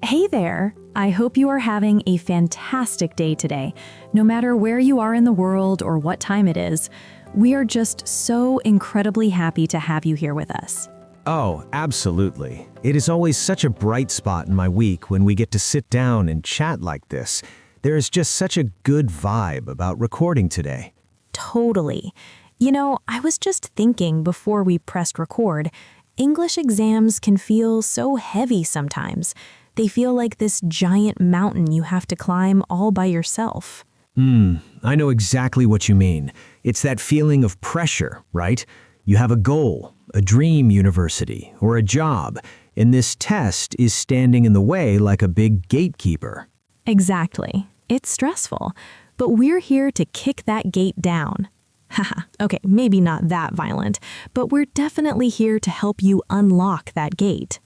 Hey there! I hope you are having a fantastic day today. No matter where you are in the world or what time it is, we are just so incredibly happy to have you here with us. Oh, absolutely. It is always such a bright spot in my week when we get to sit down and chat like this. There is just such a good vibe about recording today. Totally. You know, I was just thinking before we pressed record, English exams can feel so heavy sometimes. They feel like this giant mountain you have to climb all by yourself. I know exactly what you mean. It's that feeling of pressure, right? You have a goal, a dream university, or a job, and this test is standing in the way like a big gatekeeper. Exactly. It's stressful, but we're here to kick that gate down. Haha, okay, maybe not that violent, but we're definitely here to help you unlock that gate.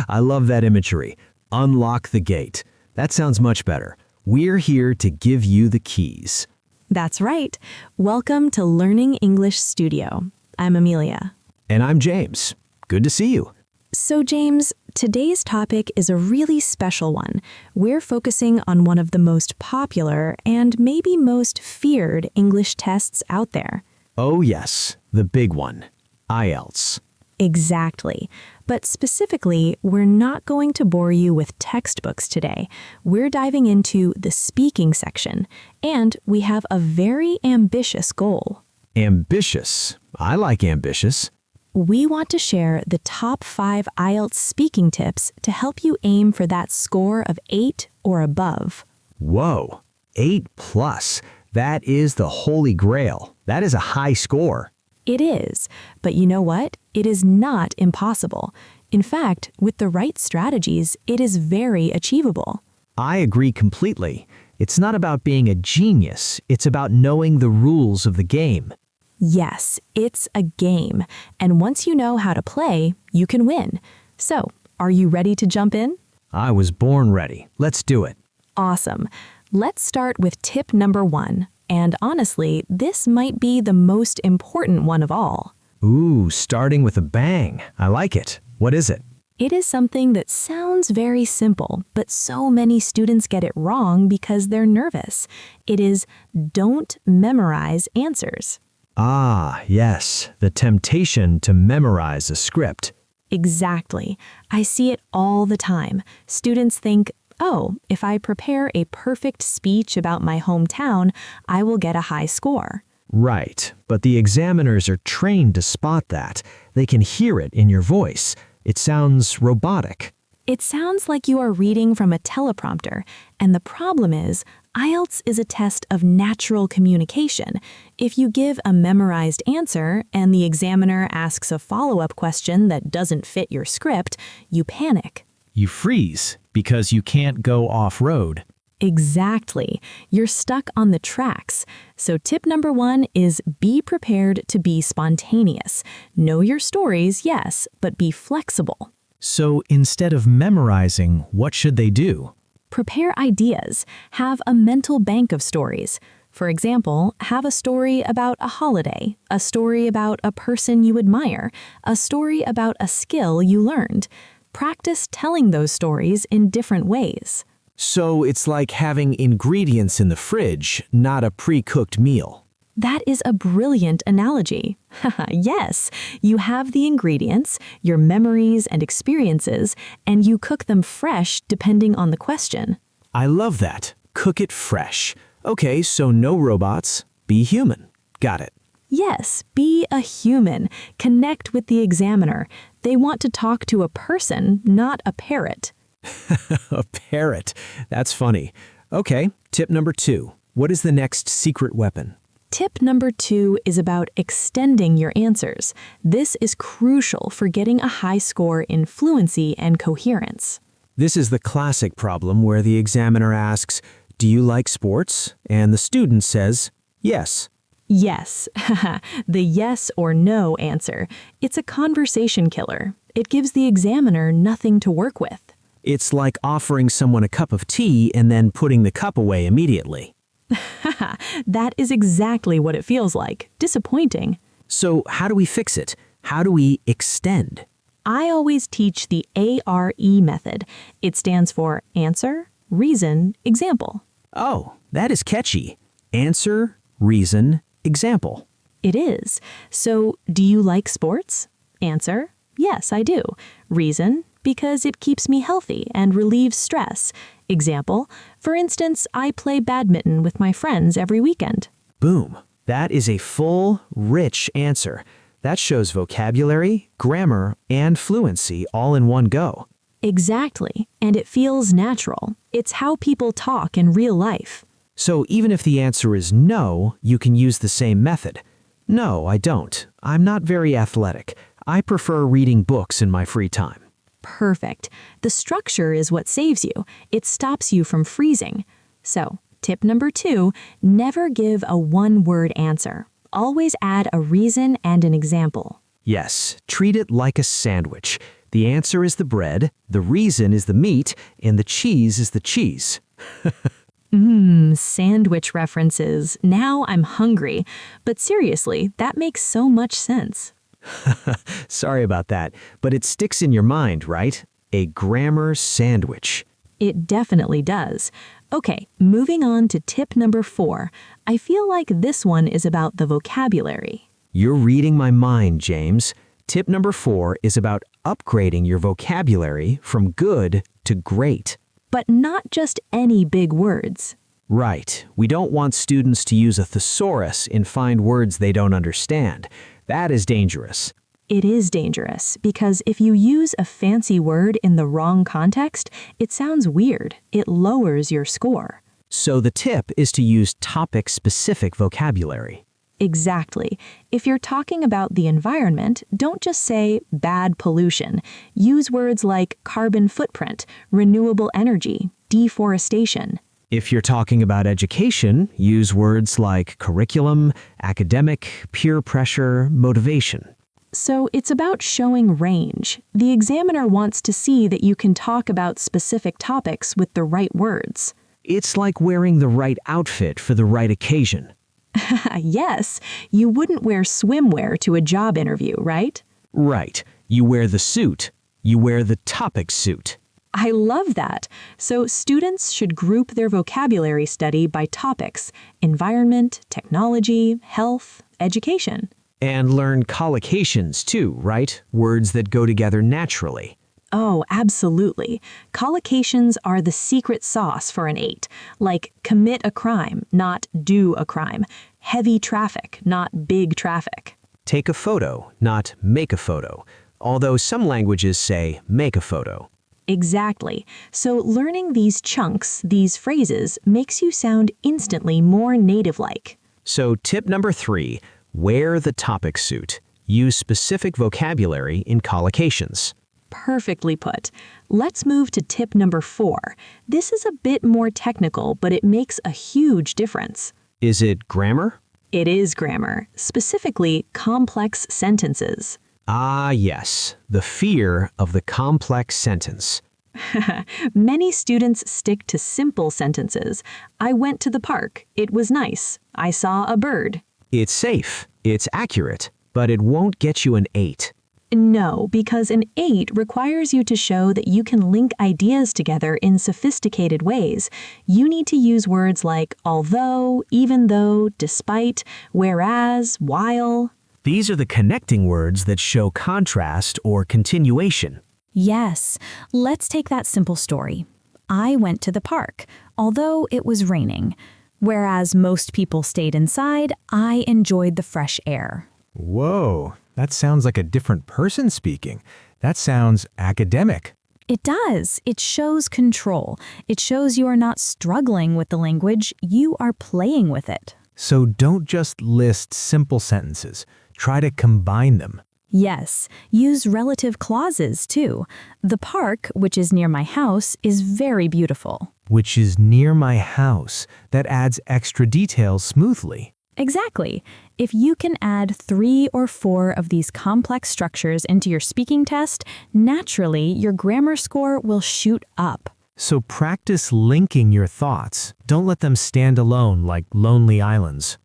I love that imagery. Unlock the gate. That sounds much better. We're here to give you the keys. That's right. Welcome to Learning English Studio. I'm Amelia. And I'm James. Good to see you. So James, today's topic is a really special one. We're focusing on one of the most popular and maybe most feared English tests out there. Oh yes, the big one. IELTS. Exactly. But specifically, we're not going to bore you with textbooks today. We're diving into the speaking section, and we have a very ambitious goal. Ambitious. I like ambitious. We want to share the top 5 IELTS speaking tips to help you aim for that score of 8 or above. Whoa, 8+. That is the holy grail. That is a high score. It is, but you know what? It is not impossible. In fact, with the right strategies, it is very achievable. I agree completely. It's not about being a genius. It's about knowing the rules of the game. Yes, it's a game, and once you know how to play, you can win. So, are you ready to jump in? I was born ready. Let's do it. Awesome. Let's start with tip number 1. And honestly, this might be the most important one of all. Ooh, starting with a bang. I like it. What is it? It is something that sounds very simple, but so many students get it wrong because they're nervous. It is don't memorize answers. Ah, yes, the temptation to memorize a script. Exactly. I see it all the time. Students think, oh, if I prepare a perfect speech about my hometown, I will get a high score. Right, but the examiners are trained to spot that. They can hear it in your voice. It sounds robotic. It sounds like you are reading from a teleprompter, and the problem is, IELTS is a test of natural communication. If you give a memorized answer and the examiner asks a follow-up question that doesn't fit your script, you panic. You freeze because you can't go off-road. Exactly. You're stuck on the tracks. So tip number 1 is be prepared to be spontaneous. Know your stories, yes, but be flexible. So instead of memorizing, what should they do? Prepare ideas. Have a mental bank of stories. For example, have a story about a holiday, a story about a person you admire, a story about a skill you learned. Practice telling those stories in different ways. So it's like having ingredients in the fridge, not a pre-cooked meal. That is a brilliant analogy. Yes, you have the ingredients, your memories and experiences, and you cook them fresh depending on the question. I love that. Cook it fresh. Okay, so no robots. Be human. Got it. Yes, be a human. Connect with the examiner. They want to talk to a person, not a parrot. A parrot. That's funny. Okay, tip number 2. What is the next secret weapon? Tip number 2 is about extending your answers. This is crucial for getting a high score in fluency and coherence. This is the classic problem where the examiner asks, "Do you like sports?" And the student says, "Yes." Yes, the yes or no answer. It's a conversation killer. It gives the examiner nothing to work with. It's like offering someone a cup of tea and then putting the cup away immediately. That is exactly what it feels like. Disappointing. So how do we fix it? How do we extend? I always teach the ARE method. It stands for answer, reason, example. Oh, that is catchy. Answer, reason, example. It is. So, do you like sports? Answer, yes, I do. Reason, because it keeps me healthy and relieves stress. Example, for instance, I play badminton with my friends every weekend. Boom. That is a full, rich answer. That shows vocabulary, grammar, and fluency all in one go. Exactly, and it feels natural. It's how people talk in real life. So even if the answer is no, you can use the same method. No, I don't. I'm not very athletic. I prefer reading books in my free time. Perfect. The structure is what saves you. It stops you from freezing. So, tip number 2, never give a one-word answer. Always add a reason and an example. Yes, treat it like a sandwich. The answer is the bread, the reason is the meat, and the cheese is the cheese. Sandwich references. Now I'm hungry. But seriously, that makes so much sense. Sorry about that, but it sticks in your mind, right? A grammar sandwich. It definitely does. Okay, moving on to tip number 4. I feel like this one is about the vocabulary. You're reading my mind, James. Tip number 4 is about upgrading your vocabulary from good to great. But not just any big words. Right. We don't want students to use a thesaurus and find words they don't understand. That is dangerous. It is dangerous because if you use a fancy word in the wrong context, it sounds weird. It lowers your score. So the tip is to use topic-specific vocabulary. Exactly. If you're talking about the environment, don't just say bad pollution. Use words like carbon footprint, renewable energy, deforestation. If you're talking about education, use words like curriculum, academic, peer pressure, motivation. So it's about showing range. The examiner wants to see that you can talk about specific topics with the right words. It's like wearing the right outfit for the right occasion. Yes, you wouldn't wear swimwear to a job interview, right? Right. You wear the suit. You wear the topic suit. I love that. So students should group their vocabulary study by topics: environment, technology, health, education. And learn collocations too, right? Words that go together naturally. Oh, absolutely. Collocations are the secret sauce for an 8, like commit a crime, not do a crime. Heavy traffic, not big traffic. Take a photo, not make a photo. Although some languages say make a photo. Exactly. So learning these chunks, these phrases, makes you sound instantly more native-like. So tip number 3, wear the topic suit. Use specific vocabulary in collocations. Perfectly put. Let's move to tip number 4. This is a bit more technical, but it makes a huge difference. Is it grammar? It is grammar, specifically complex sentences. Ah, yes, the fear of the complex sentence. Many students stick to simple sentences. I went to the park. It was nice. I saw a bird. It's safe, it's accurate, but it won't get you an 8. No, because an 8 requires you to show that you can link ideas together in sophisticated ways. You need to use words like although, even though, despite, whereas, while. These are the connecting words that show contrast or continuation. Yes, let's take that simple story. I went to the park, although it was raining. Whereas most people stayed inside, I enjoyed the fresh air. Whoa, that sounds like a different person speaking. That sounds academic. It does. It shows control. It shows you are not struggling with the language, you are playing with it. So don't just list simple sentences. Try to combine them. Yes, use relative clauses too. The park, which is near my house, is very beautiful. Which is near my house. That adds extra details smoothly. Exactly. If you can add 3 or 4 of these complex structures into your speaking test, naturally your grammar score will shoot up. So practice linking your thoughts. Don't let them stand alone like lonely islands.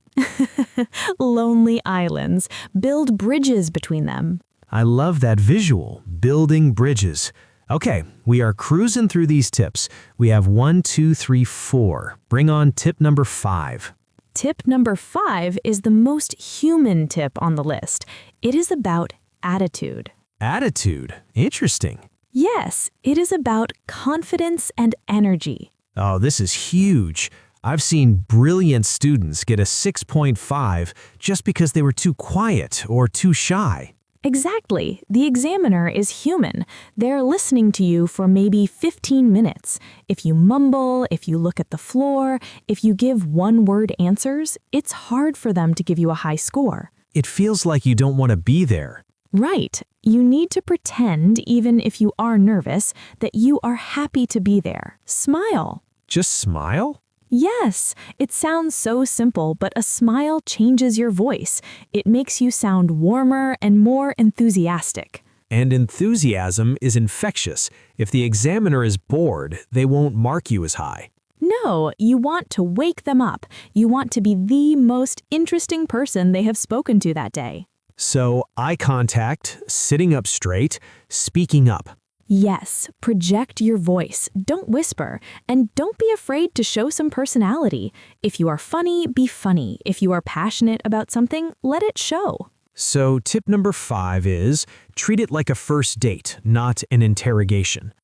Lonely islands. Build bridges between them. I love that visual, building bridges. Okay, we are cruising through these tips. We have 1, 2, 3, 4. Bring on tip number 5. Tip number 5 is the most human tip on the list. It is about attitude. Attitude. Interesting. Yes, it is about confidence and energy. Oh, this is huge. I've seen brilliant students get a 6.5 just because they were too quiet or too shy. Exactly. The examiner is human. They're listening to you for maybe 15 minutes. If you mumble, if you look at the floor, if you give one-word answers, it's hard for them to give you a high score. It feels like you don't want to be there. Right. You need to pretend, even if you are nervous, that you are happy to be there. Smile. Just smile? Yes, it sounds so simple, but a smile changes your voice. It makes you sound warmer and more enthusiastic. And enthusiasm is infectious. If the examiner is bored, they won't mark you as high. No, you want to wake them up. You want to be the most interesting person they have spoken to that day. So, eye contact, sitting up straight, speaking up. Yes, project your voice, don't whisper, and don't be afraid to show some personality. If you are funny, be funny. If you are passionate about something, let it show. So, tip number 5 is treat it like a first date, not an interrogation.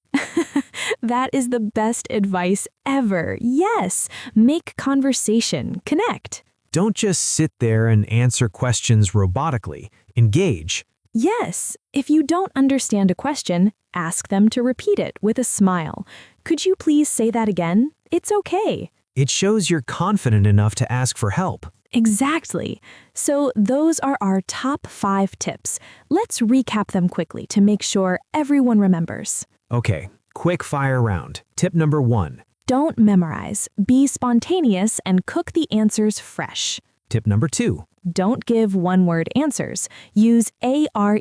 That is the best advice ever. Yes, make conversation, connect. Don't just sit there and answer questions robotically. Engage. Yes, if you don't understand a question, ask them to repeat it with a smile. Could you please say that again? It's okay. It shows you're confident enough to ask for help. Exactly. So those are our top 5 tips. Let's recap them quickly to make sure everyone remembers. Okay, quick fire round. Tip number 1. Don't memorize. Be spontaneous and cook the answers fresh. Tip number 2. Don't give one-word answers. Use ARE.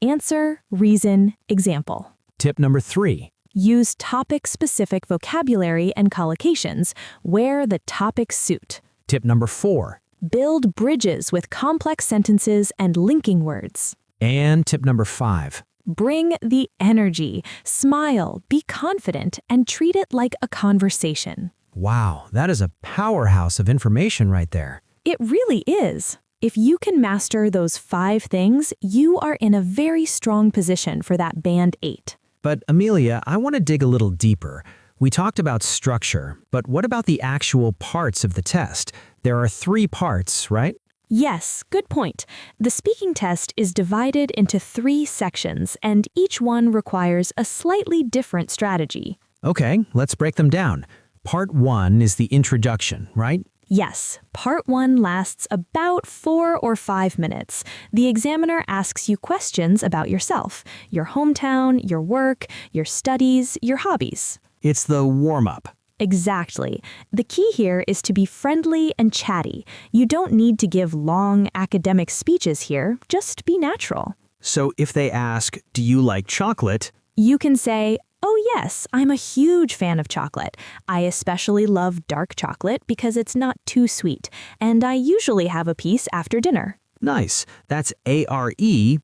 Answer, reason, example. Tip number 3. Use topic-specific vocabulary and collocations. Wear the topic suit. Tip number 4. Build bridges with complex sentences and linking words. And tip number 5. Bring the energy. Smile, be confident, and treat it like a conversation. Wow, that is a powerhouse of information right there. It really is. If you can master those 5 things, you are in a very strong position for that Band 8. But Amelia, I want to dig a little deeper. We talked about structure, but what about the actual parts of the test? There are 3 parts, right? Yes, good point. The speaking test is divided into 3 sections, and each one requires a slightly different strategy. Okay, let's break them down. Part 1 is the introduction, right? Yes, part 1 lasts about 4 or 5 minutes. The examiner asks you questions about yourself, your hometown, your work, your studies, your hobbies. It's the warm-up. Exactly. The key here is to be friendly and chatty. You don't need to give long academic speeches here, just be natural. So if they ask, do you like chocolate? You can say, oh yes, I'm a huge fan of chocolate. I especially love dark chocolate because it's not too sweet, and I usually have a piece after dinner. Nice. That's ARE,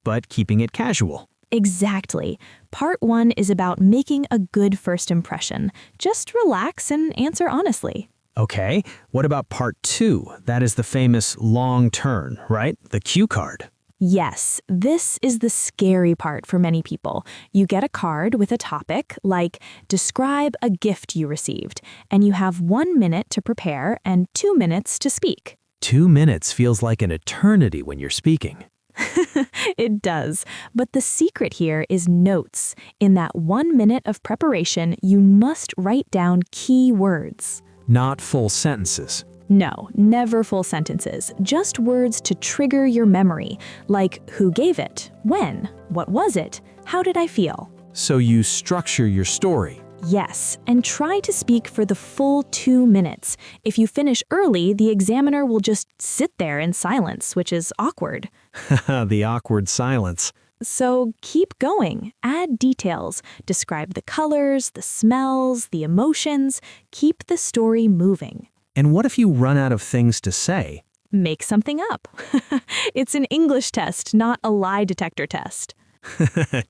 but keeping it casual. Exactly. Part 1 is about making a good first impression. Just relax and answer honestly. Okay, what about part 2? That is the famous long turn, right? The cue card. Yes, this is the scary part for many people. You get a card with a topic, like describe a gift you received, and you have 1 minute to prepare and 2 minutes to speak. 2 minutes feels like an eternity when you're speaking. It does. But the secret here is notes. In that 1 minute of preparation, you must write down key words. Not full sentences. No, never full sentences. Just words to trigger your memory, like who gave it, when, what was it, how did I feel? So you structure your story. Yes, and try to speak for the full 2 minutes. If you finish early, the examiner will just sit there in silence, which is awkward. The awkward silence. So keep going, add details, describe the colors, the smells, the emotions, keep the story moving. And what if you run out of things to say? Make something up. It's an English test, not a lie detector test.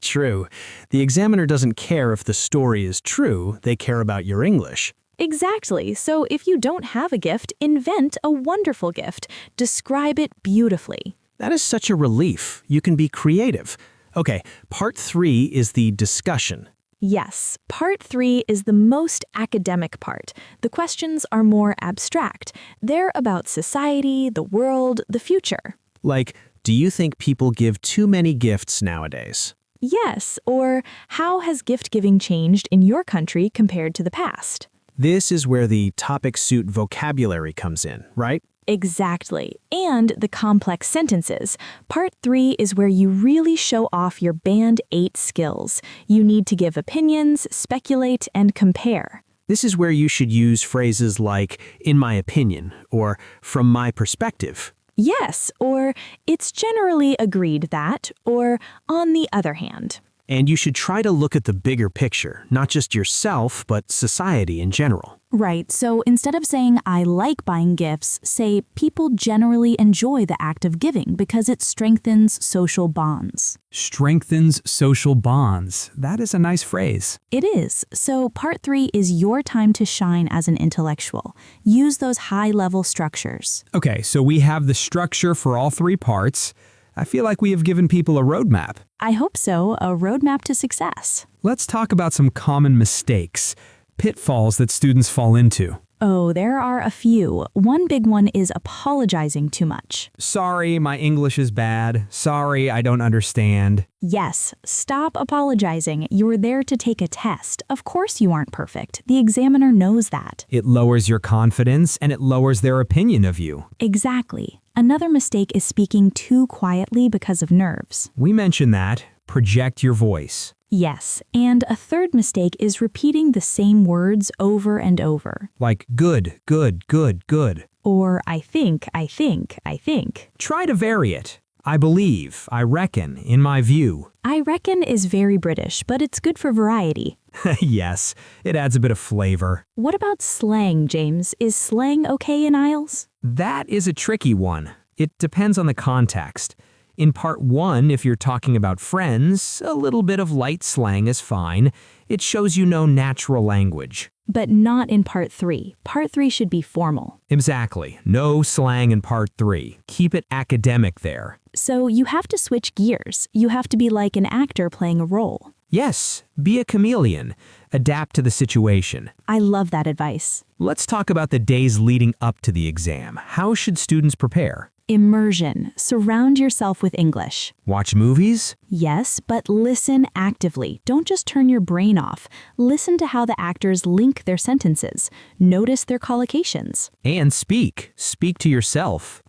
True. The examiner doesn't care if the story is true, they care about your English. Exactly. So if you don't have a gift, invent a wonderful gift. Describe it beautifully. That is such a relief. You can be creative. Okay, part 3 is the discussion. Yes, part 3 is the most academic part. The questions are more abstract. They're about society, the world, the future. Like, do you think people give too many gifts nowadays? Yes, or how has gift-giving changed in your country compared to the past? This is where the topic suit vocabulary comes in, right? Exactly. And the complex sentences. Part 3 is where you really show off your Band 8 skills. You need to give opinions, speculate, and compare. This is where you should use phrases like, in my opinion, or from my perspective. Yes, or it's generally agreed that, or on the other hand. And you should try to look at the bigger picture, not just yourself, but society in general. Right, so instead of saying, I like buying gifts, say, people generally enjoy the act of giving because it strengthens social bonds. Strengthens social bonds. That is a nice phrase. It is. So part 3 is your time to shine as an intellectual. Use those high-level structures. Okay, so we have the structure for all 3 parts. I feel like we have given people a roadmap. I hope so, a roadmap to success. Let's talk about some common mistakes, pitfalls that students fall into. Oh, there are a few. One big one is apologizing too much. Sorry, my English is bad. Sorry, I don't understand. Yes, stop apologizing. You're there to take a test. Of course you aren't perfect. The examiner knows that. It lowers your confidence and it lowers their opinion of you. Exactly. Another mistake is speaking too quietly because of nerves. We mentioned that. Project your voice. Yes, and a third mistake is repeating the same words over and over. Like good, good, good, good. Or I think, I think, I think. Try to vary it. I believe, I reckon, in my view. I reckon is very British, but it's good for variety. Yes, it adds a bit of flavor. What about slang, James? Is slang okay in IELTS? That is a tricky one. It depends on the context. In part 1, if you're talking about friends, a little bit of light slang is fine. It shows you know natural language. But not in part 3. Part 3 should be formal. Exactly. No slang in part 3. Keep it academic there. So you have to switch gears. You have to be like an actor playing a role. Yes, be a chameleon. Adapt to the situation. I love that advice. Let's talk about the days leading up to the exam. How should students prepare? Immersion. Surround yourself with English. Watch movies? Yes, but listen actively. Don't just turn your brain off. Listen to how the actors link their sentences. Notice their collocations. And speak. Speak to yourself.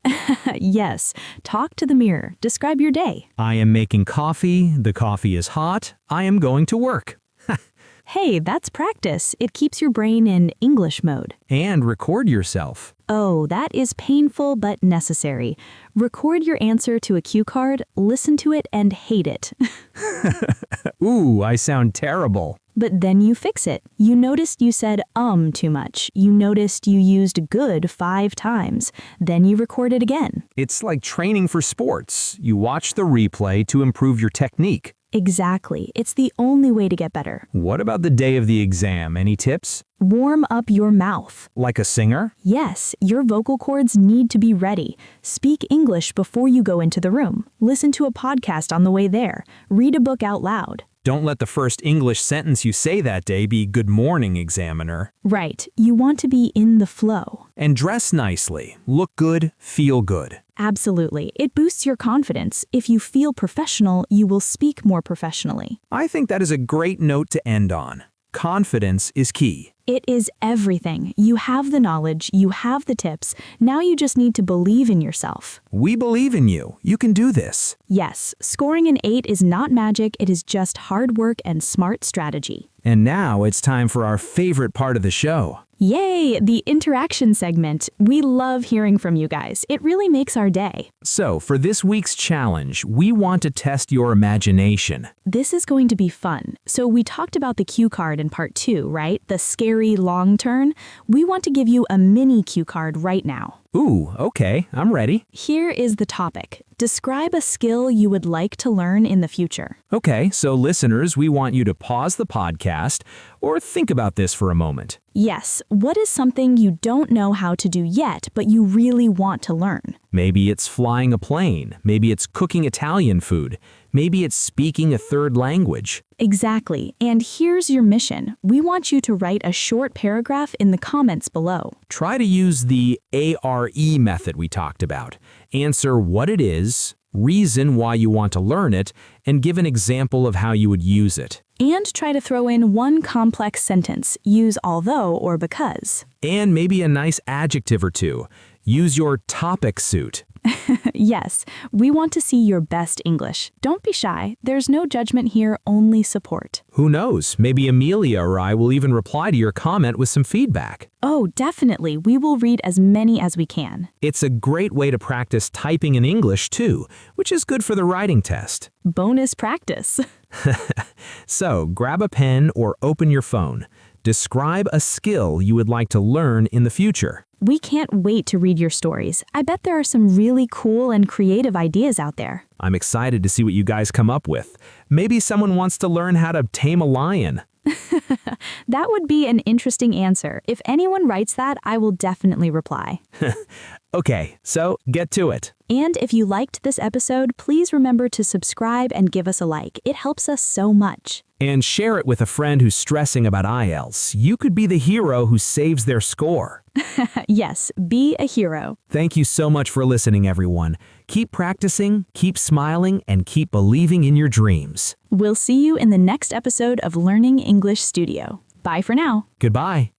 Yes. Talk to the mirror. Describe your day. I am making coffee. The coffee is hot. I am going to work. Hey, that's practice. It keeps your brain in English mode. And record yourself. Oh, that is painful but necessary. Record your answer to a cue card, listen to it, and hate it. Ooh, I sound terrible. But then you fix it. You noticed you said too much. You noticed you used good 5 times. Then you record it again. It's like training for sports. You watch the replay to improve your technique. Exactly. It's the only way to get better. What about the day of the exam? Any tips? Warm up your mouth. Like a singer? Yes, your vocal cords need to be ready. Speak English before you go into the room. Listen to a podcast on the way there. Read a book out loud. Don't let the first English sentence you say that day be "Good morning, examiner." Right. You want to be in the flow. And dress nicely. Look good, feel good. Absolutely. It boosts your confidence. If you feel professional, you will speak more professionally. I think that is a great note to end on. Confidence is key. It is everything. You have the knowledge, you have the tips. Now you just need to believe in yourself. We believe in you. You can do this. Yes, scoring an 8 is not magic. It is just hard work and smart strategy. And now it's time for our favorite part of the show. Yay, the interaction segment. We love hearing from you guys. It really makes our day. So, for this week's challenge, we want to test your imagination. This is going to be fun. So we talked about the cue card in part 2, right? The scary long turn. We want to give you a mini cue card right now. Ooh, okay, I'm ready. Here is the topic. Describe a skill you would like to learn in the future. Okay, so listeners, we want you to pause the podcast or think about this for a moment. Yes, what is something you don't know how to do yet, but you really want to learn? Maybe it's flying a plane. Maybe it's cooking Italian food. Maybe it's speaking a third language. Exactly. And here's your mission. We want you to write a short paragraph in the comments below. Try to use the ARE method we talked about. Answer what it is, reason why you want to learn it, and give an example of how you would use it. And try to throw in one complex sentence. Use although or because. And maybe a nice adjective or two. Use your topic suit. Yes, we want to see your best English. Don't be shy. There's no judgment here, only support. Who knows, maybe Amelia or I will even reply to your comment with some feedback. Oh, definitely. We will read as many as we can. It's a great way to practice typing in English too, which is good for the writing test. Bonus practice. So, grab a pen or open your phone. Describe a skill you would like to learn in the future. We can't wait to read your stories. I bet there are some really cool and creative ideas out there. I'm excited to see what you guys come up with. Maybe someone wants to learn how to tame a lion. That would be an interesting answer. If anyone writes that, I will definitely reply. Okay, so get to it. And if you liked this episode, please remember to subscribe and give us a like. It helps us so much. And share it with a friend who's stressing about IELTS. You could be the hero who saves their score. Yes, be a hero. Thank you so much for listening, everyone. Keep practicing, keep smiling, and keep believing in your dreams. We'll see you in the next episode of Learning English Studio. Bye for now. Goodbye.